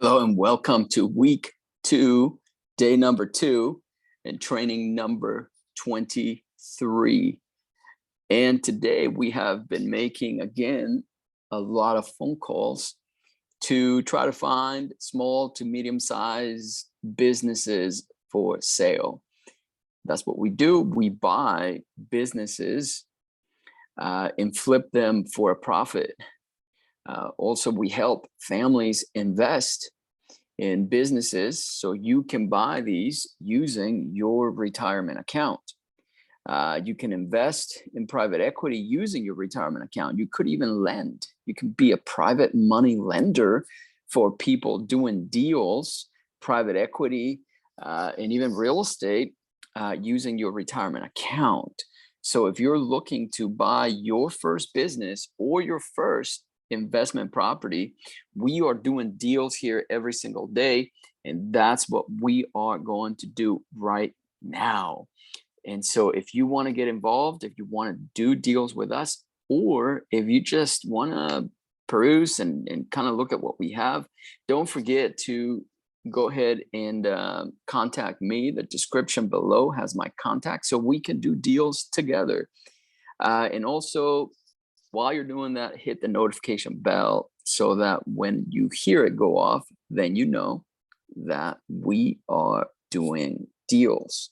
Hello and welcome to week 2, day number 2, and training number 23. And today we have been making, again, a lot of phone calls to try to find small to medium-sized businesses for sale. That's what we do. We buy businesses and flip them for a profit. Also, we help families invest in businesses so you can buy these using your retirement account. You can invest in private equity using your retirement account. You could even lend. You can be a private money lender for people doing deals, private equity, and even real estate using your retirement account. So if you're looking to buy your first business or your first investment property, we are doing deals here every single day, and that's what we are going to do right now. And so if you want to get involved, if you want to do deals with us, or if you just want to peruse and kind of look at what we have, don't forget to go ahead and contact me. The description below has my contact so we can do deals together. And also, while you're doing that, hit the notification bell so that when you hear it go off, then you know that we are doing deals.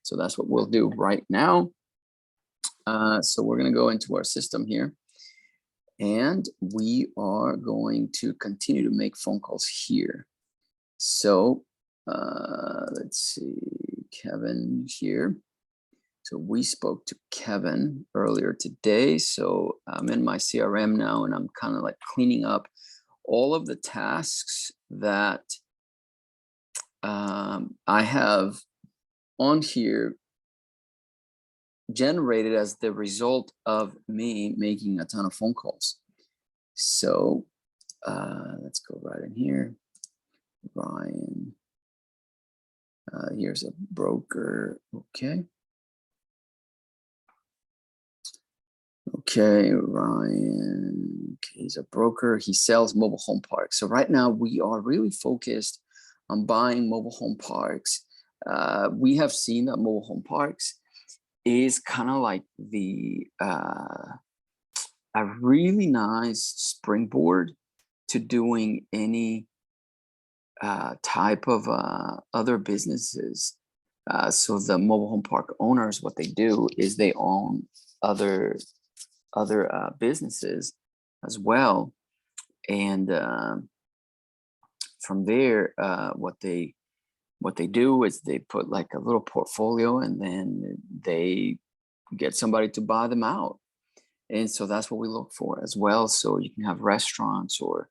So that's what we'll do right now. So we're going to go into our system here, and we are going to continue to make phone calls here. So let's see, Kevin here. So we spoke to Kevin earlier today. So I'm in my CRM now, and I'm kind of like cleaning up all of the tasks that I have on here generated as the result of me making a ton of phone calls. So let's go right in here. Ryan, here's a broker. Okay. Okay, Ryan, okay, he's a broker. He sells mobile home parks. So right now we are really focused on buying mobile home parks. We have seen that mobile home parks is kind of like a really nice springboard to doing any type of other businesses. So the mobile home park owners, what they do is they own other businesses as well, and from there what they do is they put like a little portfolio, and then they get somebody to buy them out. And so that's what we look for as well. So you can have restaurants or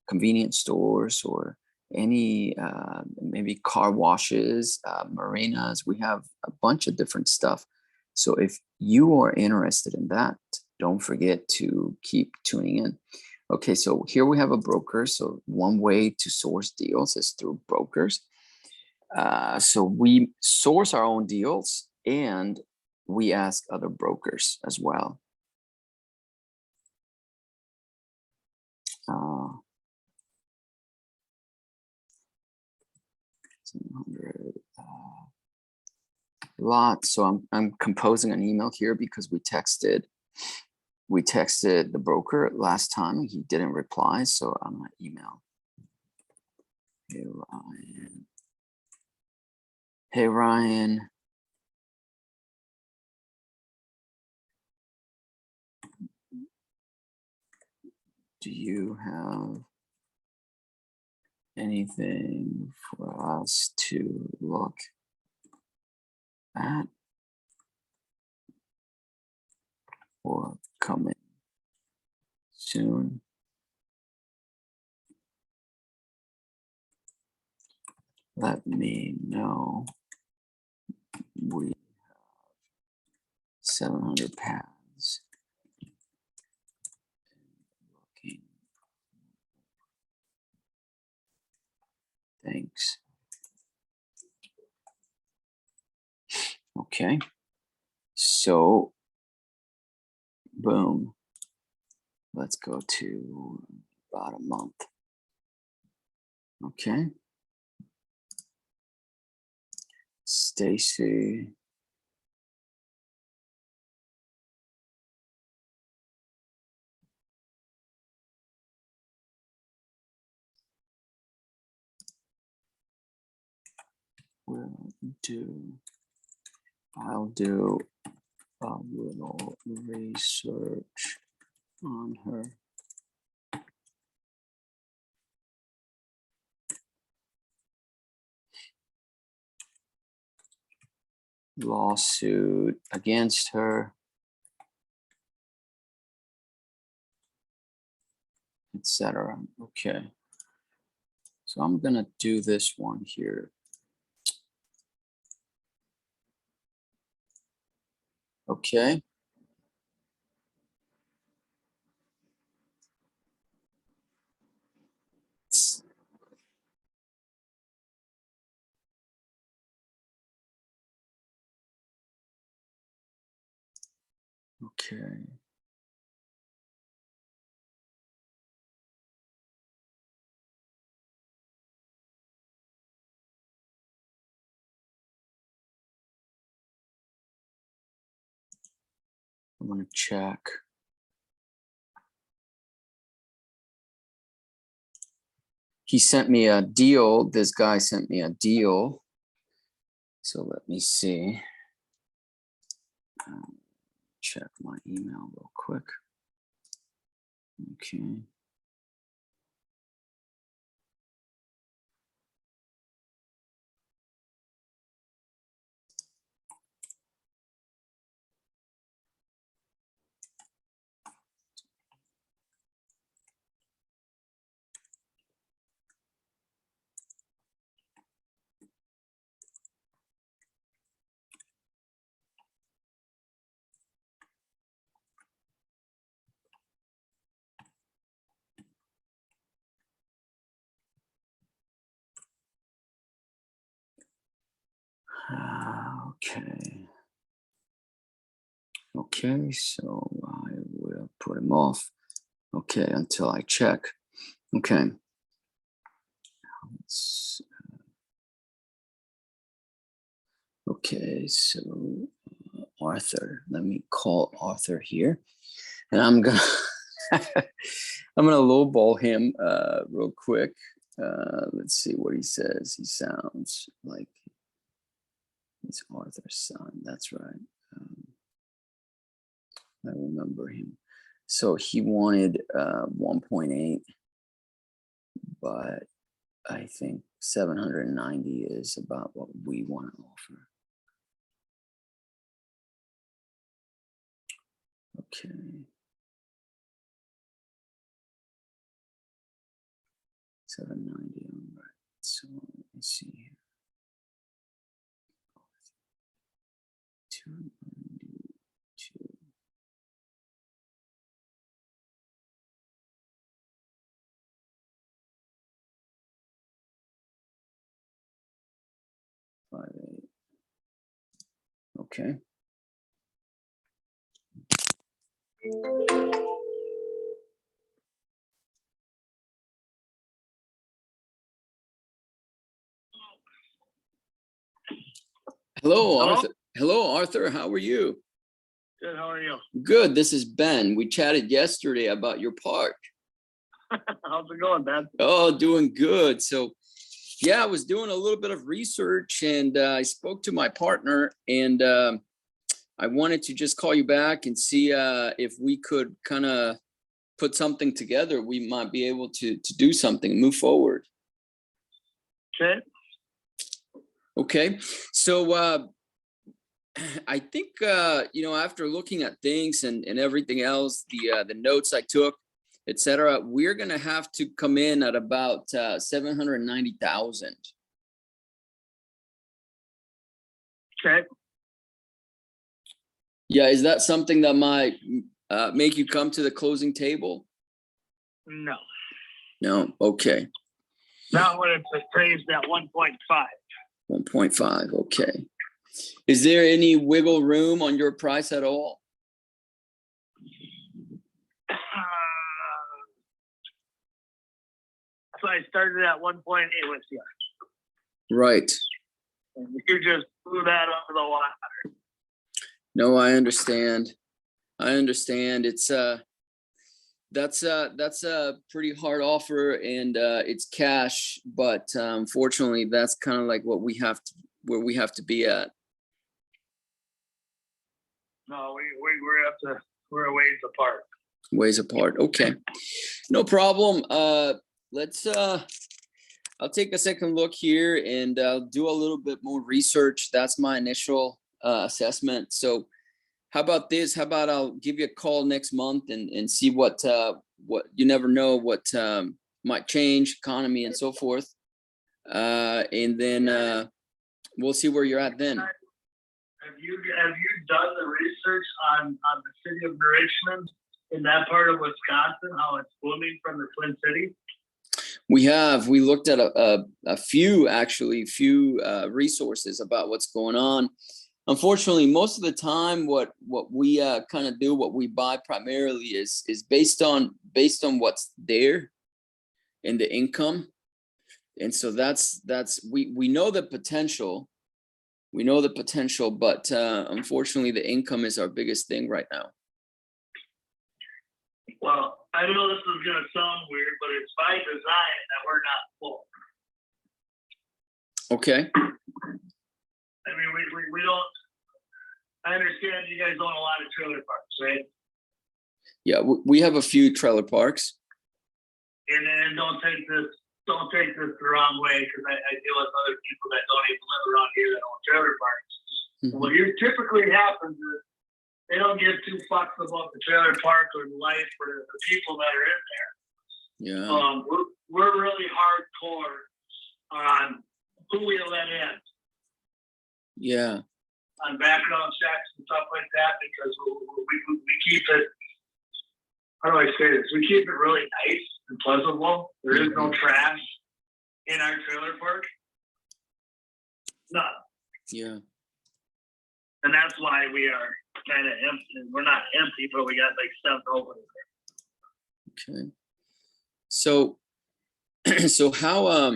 convenience stores or any maybe car washes, marinas. We have a bunch of different stuff. So if you are interested in that, don't forget to keep tuning in. Okay, so here we have a broker. So one way to source deals is through brokers. So we source our own deals, and we ask other brokers as well. 700 lot. So I'm composing an email here because we texted the broker last time. He didn't reply, so I'm gonna email. Hey Ryan. Hey Ryan. Do you have anything for us to look at or coming soon? Let me know. We have 700 pads. Looking. Thanks. Okay. So, boom. Let's go to about a month. Okay. Stacy. I'll do a little research on her. Lawsuit against her, etc. Okay. So I'm gonna do this one here. Okay. Okay. I'm gonna check. He sent me a deal. This guy sent me a deal. So let me see. Check my email real quick. Okay. Okay. Okay, so I will put him off. Okay, until I check. Okay. Okay, so Arthur, let me call Arthur here, and I'm gonna I'm gonna lowball him real quick. Let's see what he says. He sounds like he's Arthur's son. That's right. I remember him. So he wanted 1.8, but I think 790 is about what we want to offer. Okay. $790. All right. So let me see here. 292. Okay. Hello, Arthur. Hello, Arthur. How are you? Good. How are you? Good. This is Ben. We chatted yesterday about your park. How's it going, Ben? Oh, doing good. So, yeah, I was doing a little bit of research, and I spoke to my partner, and I wanted to just call you back and see if we could kind of put something together. We might be able to do something and move forward. Okay. Okay. So I think after looking at things and everything else, the notes I took, etc., we're gonna have to come in at about 790,000. Okay. Yeah, is that something that might make you come to the closing table? No. No. Okay. Not when it's appraised at 1.5. 1.5. Okay. Is there any wiggle room on your price at all? So I started at 1.8 with you. Right. And you just blew that under the water. No, I understand. It's that's a pretty hard offer, and it's cash, but unfortunately that's kind of like where we have to be at. No, we're a ways apart. Ways apart. Okay. No problem. Let's I'll take a second look here and do a little bit more research. That's my initial assessment. So how about this? How about I'll give you a call next month and see what you never know what might change, economy and so forth. And then we'll see where you're at then. Have you done the research on the city of New Richmond in that part of Wisconsin, how it's booming from the Twin Cities? We looked at a few resources about what's going on. Unfortunately, most of the time, what we kind of do, what we buy primarily is based on what's there and the income, and so that's we know the potential, but unfortunately, the income is our biggest thing right now. Well, I know this is going to sound weird, but it's by design that we're not full. Okay. I mean, we don't. I understand you guys own a lot of trailer parks, right? Yeah, we have a few trailer parks. And don't take this the wrong way, because I deal with other people that don't even live around here that own trailer parks. Mm-hmm. What typically happens is they don't give two fucks about the trailer park or life or the people that are in there. Yeah. We're really hardcore on who we let in. Yeah. On background checks and stuff like that, because we keep it. How do I say this? We keep it really nice and pleasurable. There is no trash in our trailer park. None. Yeah. And that's why we are kind of empty. We're not empty, but we got like stuff over there. Okay. So how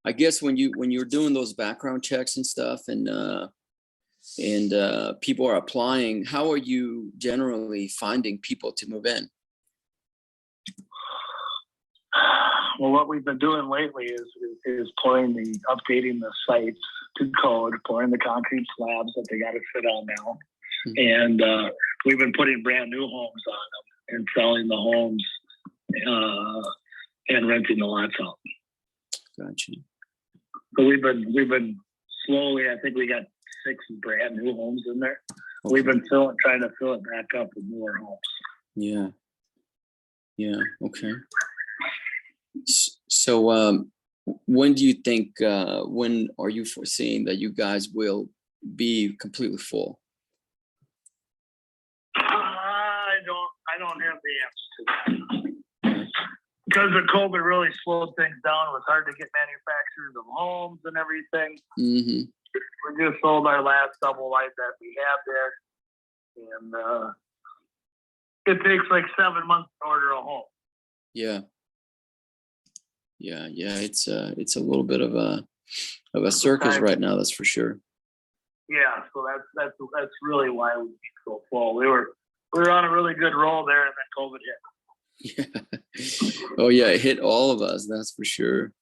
I guess when you're doing those background checks and stuff, and people are applying, how are you generally finding people to move in? Well, what we've been doing lately is updating the sites to code, pouring the concrete slabs that they got to fit on now. Mm-hmm. And we've been putting brand new homes on them and selling the homes and renting the lots out. Gotcha. So we've been slowly. I think we got 6 brand new homes in there. Okay. We've been trying to fill it back up with more homes. Yeah. Yeah. Okay. So, when do you think? When are you foreseeing that you guys will be completely full? I don't have the answer to that. Because of COVID really slowed things down. It was hard to get manufacturers of homes and everything. Mm-hmm. We just sold our last double wide that we have there, and it takes like 7 months to order a home. Yeah. It's a little bit of a circus right now, that's for sure. Yeah, so that's really why we so full. We were on a really good roll there, and then COVID hit. Yeah. Oh yeah, it hit all of us, that's for sure.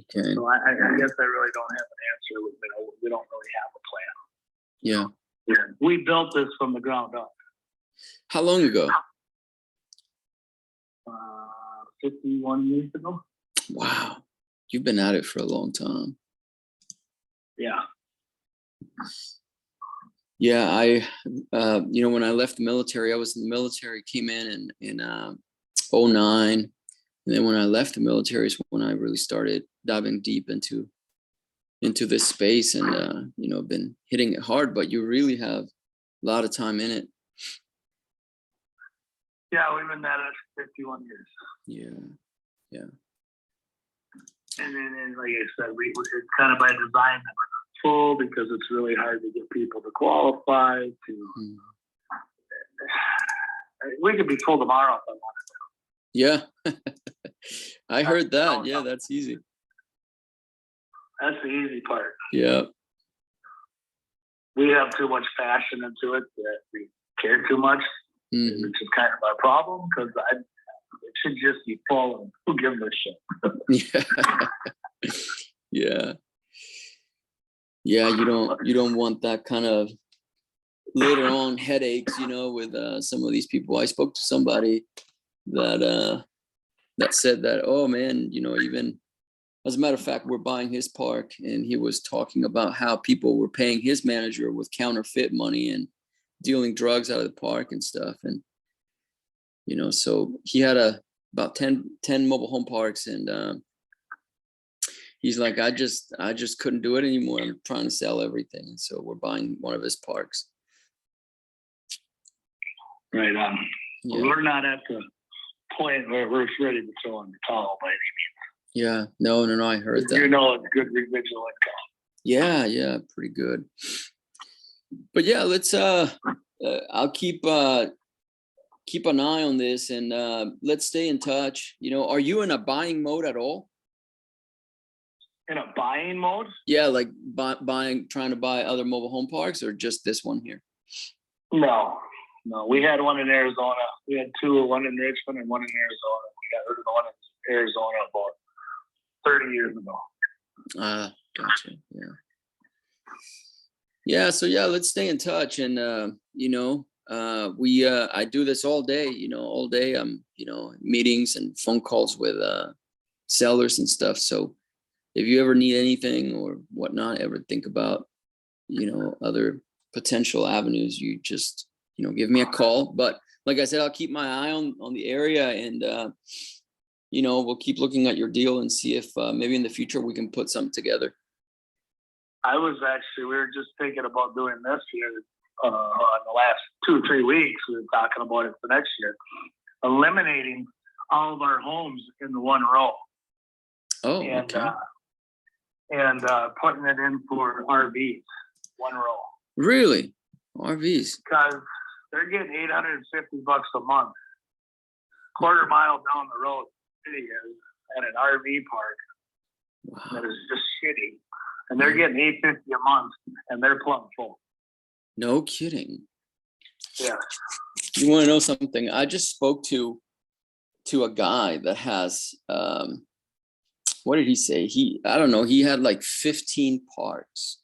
Okay. So I guess I really don't have an answer. We don't really have a plan. Yeah. We built this from the ground up. How long ago? 51 years ago. Wow. You've been at it for a long time. Yeah. Yeah, I when I left the military, I was in the military, came in 2009. And then when I left the military is when I really started diving deep into this space, and been hitting it hard, but you really have a lot of time in it. Yeah, we've been at it for 51 years. Yeah. And then like I said, it's kind of by design that we're not full, because it's really hard to get people to qualify to. We could be full tomorrow if I wanted. Yeah. I heard that. Yeah, that's easy. That's the easy part. Yeah. We have too much passion into it that we care too much, Mhm. which is kind of our problem because it should just be full and who gives a shit. Yeah. Yeah. Yeah, you don't want that kind of later on headaches, with some of these people. I spoke to somebody that said that, oh man, even as a matter of fact, we're buying his park, and he was talking about how people were paying his manager with counterfeit money and dealing drugs out of the park and stuff. And so he had about 10 mobile home parks, and he's like, I just couldn't do it anymore. I'm trying to sell everything. And so we're buying one of his parks. Right on. Yeah. We're not at the point where we're ready to throw in the towel by any Yeah. No, I heard means. that. It's good residual income. Yeah, pretty good. But yeah, let's I'll keep an eye on this, and let's stay in touch. Are you in a buying mode at all? In a buying mode? Yeah, like trying to buy other mobile home parks, or just this one here? No. We had one in Arizona. We had two, one in Richmond and one in Arizona. We got rid of the one in Arizona about 30 years ago. Gotcha. Yeah. Yeah. So yeah, let's stay in touch, and I do this all day. All day I'm meetings and phone calls with sellers and stuff. So if you ever need anything or whatnot, ever think about other potential avenues, you just give me a call. But like I said, I'll keep my eye on the area, and we'll keep looking at your deal and see if maybe in the future we can put something together. We were just thinking about doing this year in the last 2 or 3 weeks. We were talking about it for next year, eliminating all of our homes in one row. Oh, and, okay. And putting it in for RVs, one row. Really? RVs? Because they're getting $850 a month, quarter mile down the road. City is at an RV park. Wow. That is just shitty, and they're getting $850 a month, and they're plumb full. No kidding. Yeah. You want to know something? I just spoke to a guy that has what did he say? I don't know. He had like 15 parks.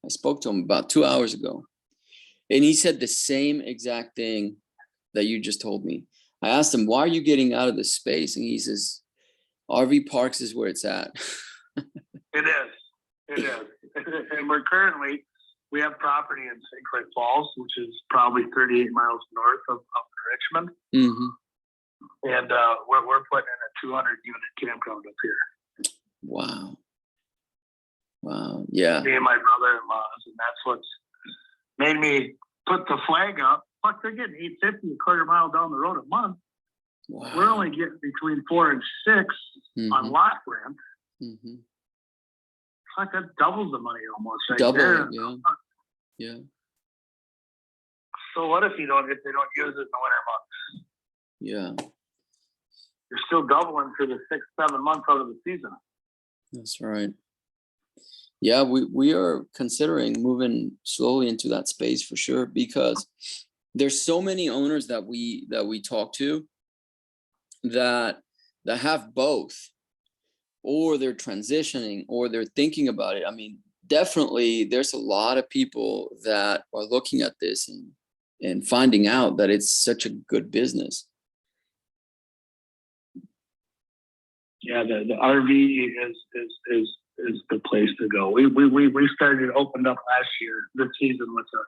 I spoke to him about 2 hours ago, and he said the same exact thing that you just told me. I asked him, why are you getting out of this space? And he says, RV parks is where it's at. It is. And we have property in St. Clair Falls, which is probably 38 miles north of Richmond. Mm-hmm. And we're putting in a 200-unit campground up here. Wow. Yeah. Me and my brother-in-laws, and that's what's made me put the flag up. Fuck, they're getting $850 a quarter mile down the road a month. Wow. We're only getting between 4 and 6 on lot rent. Mm-hmm. Fuck, that doubles the money almost right Double there. it, yeah. So what if they don't use it in the winter months? Yeah. You're still doubling for the 6-7 months out of the season. That's right. Yeah, we are considering moving slowly into that space for sure, because there's so many owners that we talk to that have both, or they're transitioning, or they're thinking about it. I mean, definitely there's a lot of people that are looking at this and finding out that it's such a good business. Yeah, the RV is the place to go. We opened up this season with a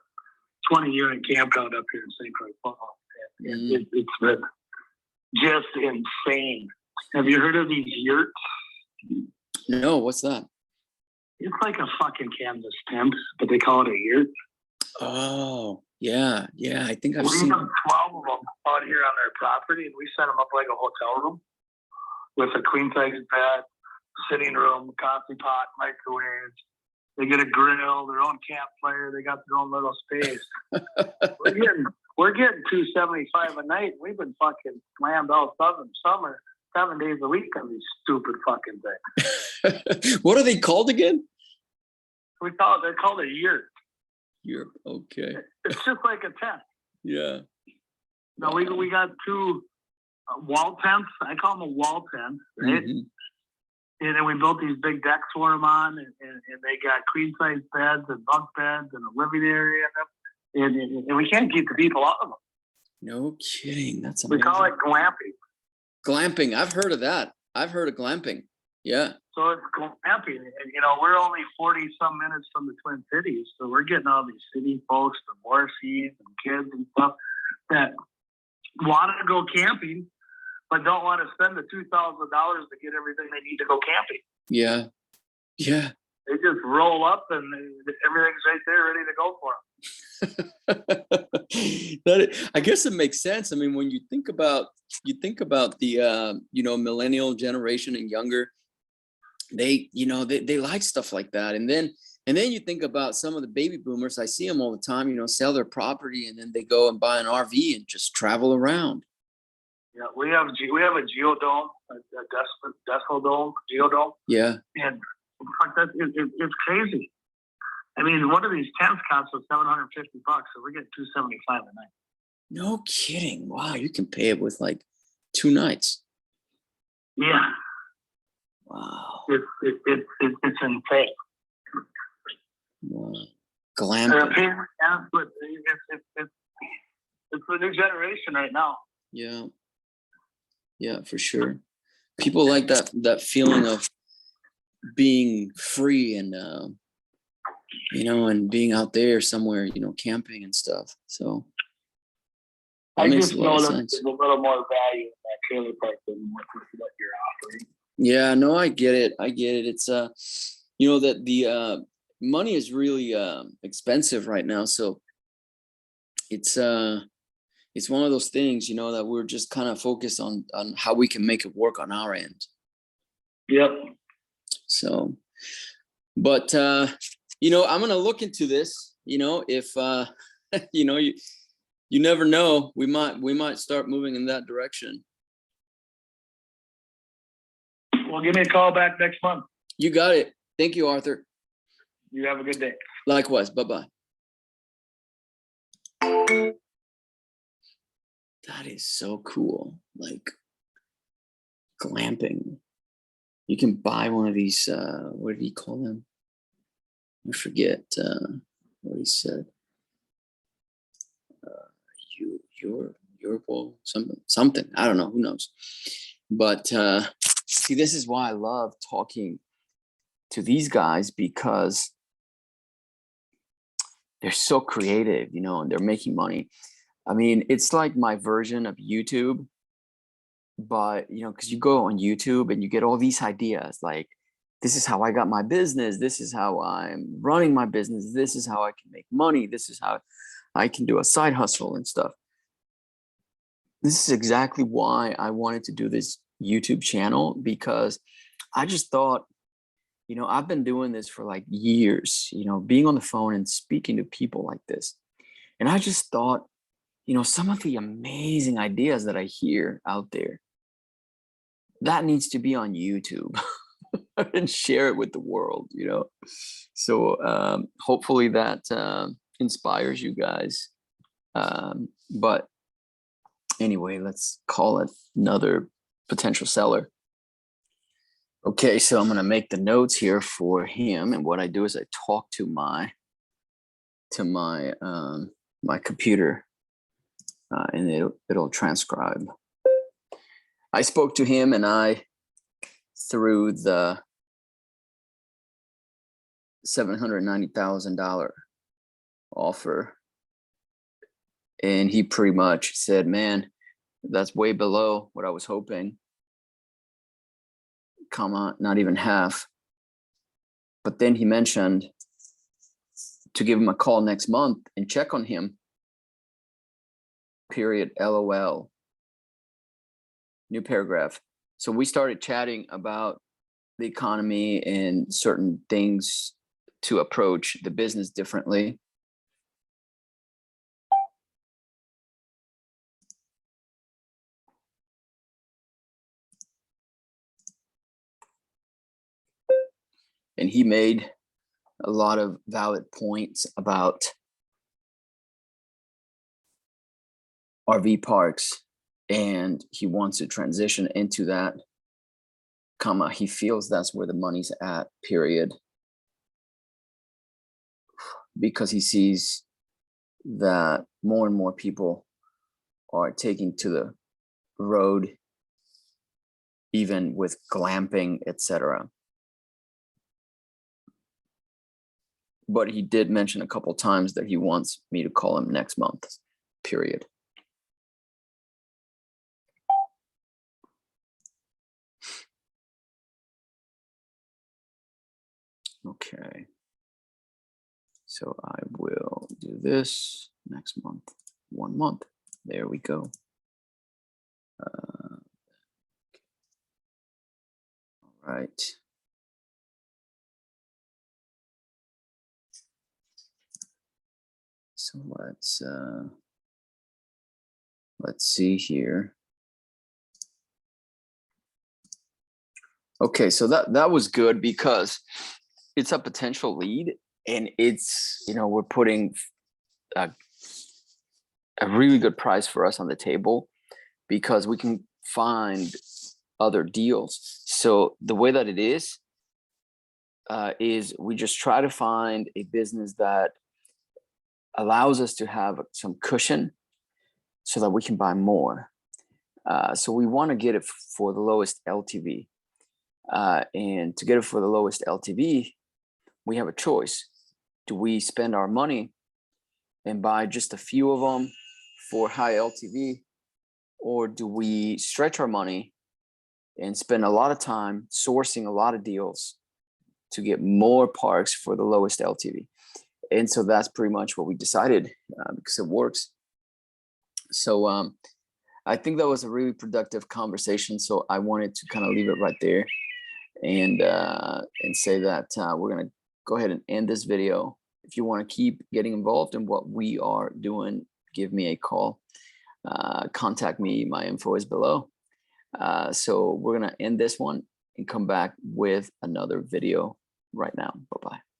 20-unit campground up here in St. Croix Falls. It's been just insane. Have you heard of these yurts? No, what's that? It's like a fucking canvas tent, but they call it a yurt. Oh, yeah. I think I've seen. We have 12 of them out here on their property, and we set them up like a hotel room with a queen size bed, sitting room, coffee pot, microwave. They get a grill, their own campfire. They got their own little space. we're getting $275 a night. We've been fucking slammed all summer, 7 days a week on these stupid fucking things. What are they called again? They're called a yurt. Yurt. Okay. It's just like a tent. Yeah. No, we got two wall tents. I call them a wall tent, right? Mm-hmm. And then we built these big decks for them on, and they got queen size beds and bunk beds and a living area, and we can't keep the people out of them. No kidding. That's amazing. We call it glamping. Glamping. I've heard of that. I've heard of glamping. Yeah. So it's glamping, and we're only 40 some minutes from the Twin Cities, so we're getting all these city folks, divorcees and kids and stuff that want to go camping, but don't want to spend the $2,000 to get everything they need to go camping. Yeah. Yeah. They just roll up and everything's right there ready to go for them. I guess it makes sense. I mean, when you think about the millennial generation and younger, they like stuff like that. And then you think about some of the baby boomers. I see them all the time, sell their property and then they go and buy an RV and just travel around. Yeah, we have a geodome, a decimal dome, geodome. Yeah. And it's crazy. I mean, one of these tents costs us $750, so we're getting $275 a night. No kidding! Wow, you can pay it with like 2 nights. Yeah. Wow. It's insane. Wow. Glamping. Yeah, but it's the new generation right now. Yeah. Yeah, for sure. People like that feeling of being free and and being out there somewhere, camping and stuff. So I just know that there's a little more value in that trailer park than what you're offering. Yeah, no, I get it. It's that the money is really expensive right now. So it's one of those things, that we're just kind of focused on how we can make it work on our end. Yep. So, but I'm gonna look into this. If you never know, we might start moving in that direction. Well, give me a call back next month. You got it. Thank you, Arthur. You have a good day. Likewise. Bye-bye. That is so cool. Like glamping. You can buy one of these, what did he call them? I forget what he said. Your ball, something. I don't know. Who knows? But see, this is why I love talking to these guys, because they're so creative, and they're making money. I mean, it's like my version of YouTube, but because you go on YouTube and you get all these ideas, like this is how I got my business, this is how I'm running my business, this is how I can make money, this is how I can do a side hustle and stuff. This is exactly why I wanted to do this YouTube channel, because I just thought, I've been doing this for like years, being on the phone and speaking to people like this. And I just thought, some of the amazing ideas that I hear out there, that needs to be on YouTube and share it with the world, So hopefully that inspires you guys. But anyway, let's call it another potential seller. Okay, so I'm going to make the notes here for him. And what I do is I talk to my computer, and it'll transcribe. I spoke to him and I threw the $790,000 offer. And he pretty much said, man, that's way below what I was hoping. Not even half. But then he mentioned to give him a call next month and check on him. Period. LOL. New paragraph. So we started chatting about the economy and certain things to approach the business differently. and he made a lot of valid points about RV parks, and he wants to transition into that, comma, he feels that's where the money's at, period, because he sees that more and more people are taking to the road, even with glamping, etc. But he did mention a couple times that he wants me to call him next month, period. Okay. So I will do this next month, 1 month. There we go. All right. So let's see here. Okay, so that was good because it's a potential lead, and it's, you know, we're putting a really good price for us on the table because we can find other deals. So the way that it is we just try to find a business that allows us to have some cushion so that we can buy more. So we want to get it for the lowest LTV. And to get it for the lowest LTV, we have a choice. Do we spend our money and buy just a few of them for high LTV, or do we stretch our money and spend a lot of time sourcing a lot of deals to get more parks for the lowest LTV? And so that's pretty much what we decided because it works. So I think that was a really productive conversation. So I wanted to kind of leave it right there and say that we're going to go ahead and end this video. If you want to keep getting involved in what we are doing, give me a call. Contact me. My info is below. So we're going to end this one and come back with another video right now. Bye-bye.